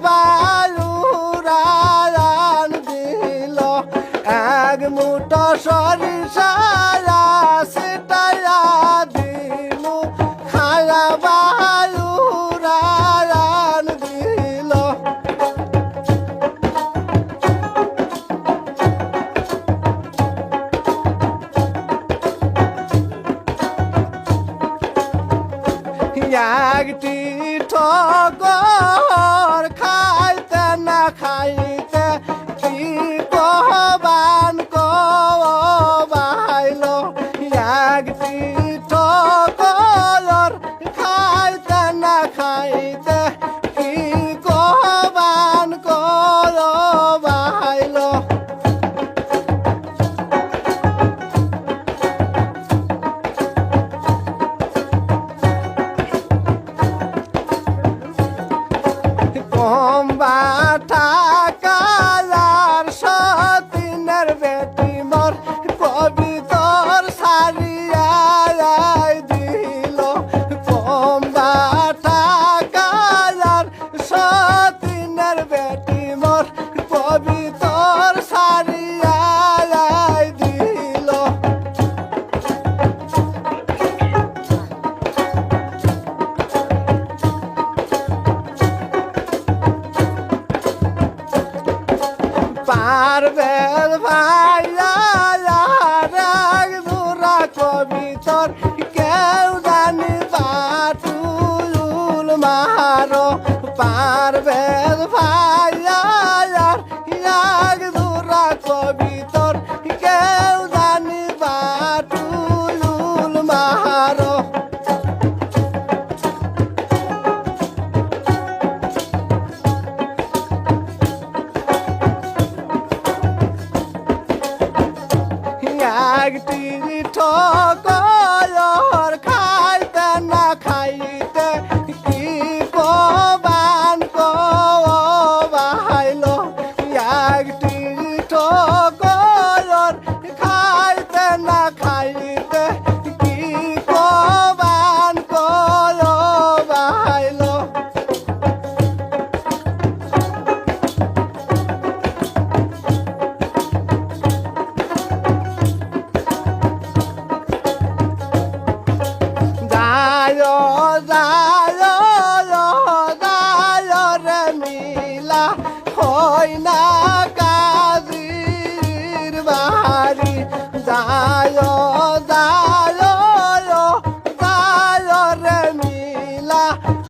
বায়ুরায়ণ দিল এক মুঠো সরিষা সেটাইয়া দিলু খায়া বায়ুরায়ণ দিল একটি ঠগর খাইতে না খাইতে কি কহবান কবাইল একটি ঠগর খাইতে না খাইতে কি কহবান কবাইল কম্বাটা কালার সতীনের বেটি মোর কবিতর সারিয়াই দিল কম্বাটা কালার সতীনের বেটি মোর কবিতর সারিয়াই দিল পারবেল ভাইয়া রাগ দুরা কবিতর কেউ জানি বাটুল মারো পারবেল ভাই